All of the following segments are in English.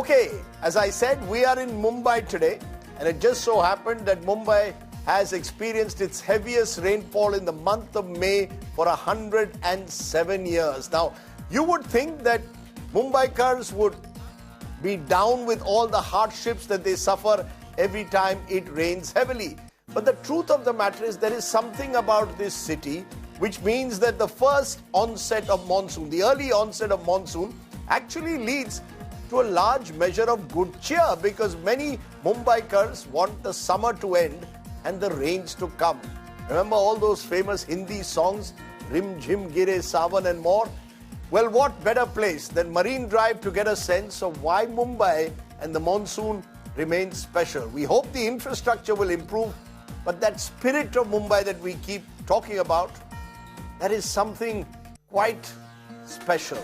Okay, as I said, we are in Mumbai today, and it just so happened that Mumbai has experienced its heaviest rainfall in the month of May for 107 years. Now, you would think that Mumbaikars would be down with all the hardships that they suffer every time it rains heavily. But the truth of the matter is there is something about this city which means that the first onset of monsoon, the early onset of monsoon, actually leads to a large measure of good cheer because many Mumbaikars want the summer to end and the rains to come. Remember all those famous Hindi songs, Rim Jhim Gire Sawan and more? Well, what better place than Marine Drive to get a sense of why Mumbai and the monsoon remains special. We hope the infrastructure will improve, but that spirit of Mumbai that we keep talking about, that is something quite special.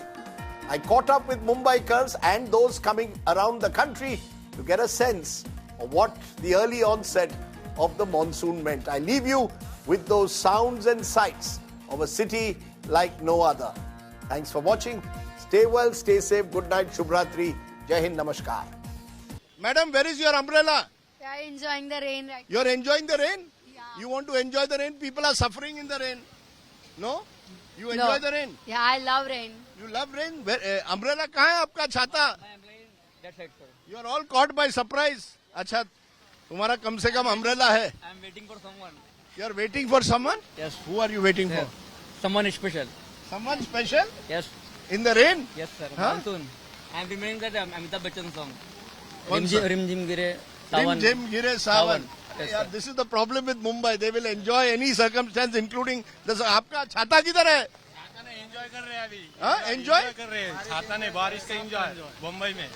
I caught up with Mumbaikars and those coming around the country to get a sense of what the early onset of the monsoon meant. I leave you with those sounds and sights of a city like no other. Thanks for watching. Stay well, stay safe. Good night, Shubhratri. Jai Hind, Namaskar. Madam, where is your umbrella? Yeah, enjoying the rain right You're enjoying the rain? Yeah. You want to enjoy the rain? People are suffering in the rain. No? You enjoy the rain? Yeah, I love rain. You love rain? Umbrella kahan hai aapka chhata? That side, sir. You are all caught by surprise. अच्छा, तुम्हारा कम से कम umbrella है. I am waiting for someone. You are waiting for someone? Yes. Who are you waiting for? Someone special. Someone special? Yes. In the rain? Yes, sir. Huh? Monsoon. I am remembering that Amitabh Bachchan song. Kaun sa? Rim Jim Gire Rim Sawan. Jim Gire Sawan. Yes, Yeah, sir. this is the problem with Mumbai. They will enjoy any circumstance, including the. आपका छाता किधर है? Enjoy कर रहे हैं अभी हाँ, enjoy? कर रहे हैं छाता नहीं बारिश से एंजॉय मुंबई में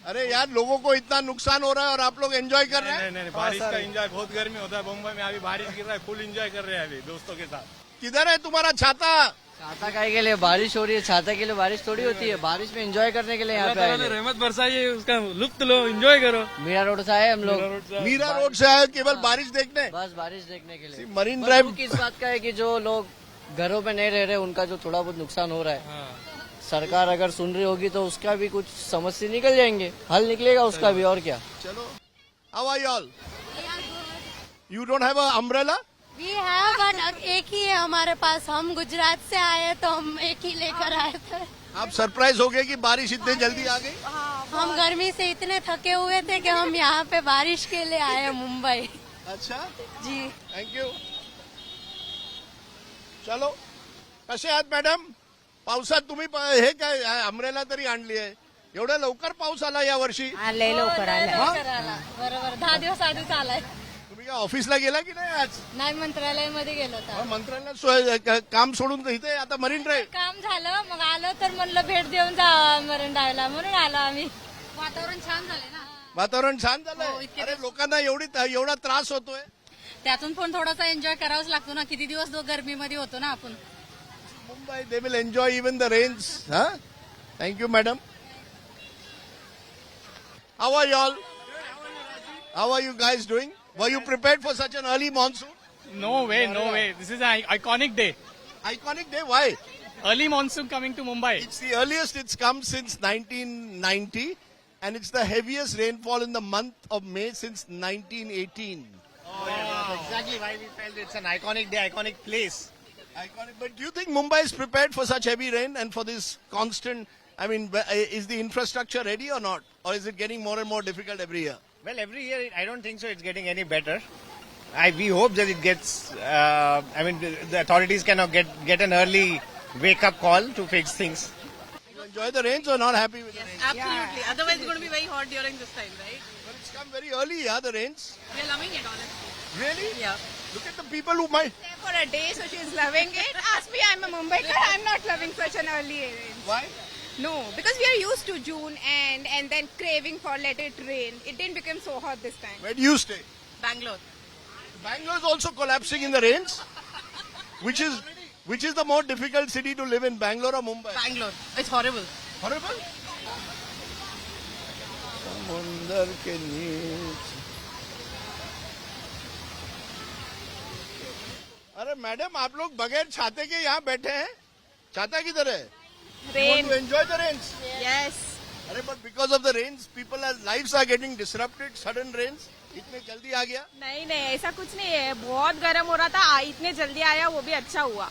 अरे यार लोगों को इतना नुकसान हो रहा है और आप लोग एंजॉय कर रहे हैं. नहीं बारिश का एंजॉय बहुत गर्मी होता है मुंबई में अभी बारिश गिर रहा है फुल एंजॉय कर रहे हैं अभी दोस्तों के साथ किधर है तुम्हारा छाता? छाता काहे के लिए बारिश हो रही है छाता के लिए बारिश थोड़ी होती है बारिश में एंजॉय करने के लिए यहाँ पे आए हैं। रहमत बरसाइए उसका लुत्फ लो एंजॉय करो मीरा रोड से आए हम लोग मीरा रोड से आए केवल बारिश देखने. बस बारिश देखने के लिए मरीन बस ड्राइव. दुख इस बात का है कि जो लोग घरों में नहीं रह रहे उनका जो थोड़ा बहुत नुकसान हो रहा है सरकार अगर सुन रही होगी तो उसका भी कुछ समस्या निकल जाएंगे हल निकलेगा उसका भी और क्या. चलो. How are you all? You don't have a umbrella? We have but एक ही है हमारे पास. हम गुजरात से आए तो हम एक ही लेकर आए थे. आप सरप्राइज हो गए कि बारिश इतने जल्दी आ गई? हम गर्मी से इतने थके हुए थे कि हम यहाँ पे बारिश के लिए आए मुंबई. अच्छा. जी. Thank you. चलो. कसे आहात मॅडम? पावसात तुम्ही हे काय अमरेला तरी आणली आहे. एवढ्या लवकर पाऊस आला या वर्षी? लय लवकर आला. बरोबर 10 दिवस आधीच आलाय. तुम्ही काय ऑफिसला गेला की नाही आज? नाही मंत्रालयामध्ये गेलो होतो. मंत्रालयात काम सोडून इथे आता मरीन ड्राईव्ह. काम झालं मग आलो तर म्हणलं भेट देऊन जा मरीन ड्राईव्हला म्हणून आलो आम्ही. वातावरण छान झालंय ना. वातावरण छान झालंय. अरे लोकांना एवढा त्रास होतोय. त्यातून पण थोडासा एन्जॉय करावाच लागतो ना. किती दिवस गर्मीमध्ये होतो ना आपण. Mumbai, they will enjoy even the rains. Huh? Thank you, madam. How are you all? How are you guys doing? Were you prepared for such an early monsoon? no way this is an iconic day Iconic day? Why? early monsoon coming to Mumbai It's the earliest it's come since 1990, and it's the heaviest rainfall in the month of May since 1918. exactly why we felt it's an iconic day iconic place Iconic. But do you think Mumbai is prepared for such heavy rain and for this constant? I mean, is the infrastructure ready or not? Or is it getting more and more difficult every year? Well, every year, I don't think so it's getting any better. We hope that it gets, the authorities can get an early wake-up call to fix things. You enjoy the rains or not happy with the rains? Absolutely. Otherwise, it's going to be very hot during this time, right? But it's come very early, yeah, the rains. We're loving it, honestly. Really? Yeah. Look at the people who might. There for a day, so she's loving it. Ask me, I'm a Mumbaiker. I'm not loving such an early rain. Why? No, because we are used to June and then craving for let it rain. It didn't become so hot this time. Where do you stay? Bangalore. Bangalore is also collapsing in the rains. Which is the more difficult city to live in, Bangalore or Mumbai? Bangalore. It's horrible. Horrible. समुंदर के नीचे. अरे madam आप लोग बगैर छाते के यहाँ बैठे हैं. छाता किधर है? You want Rain. to enjoy the rains? Yes. अरे but because of the rains people lives are getting disrupted, sudden rains इतने जल्दी आ गया। नहीं नहीं, ऐसा कुछ नहीं है, बहुत गर्म हो रहा था, इतने जल्दी आया वो भी अच्छा हुआ।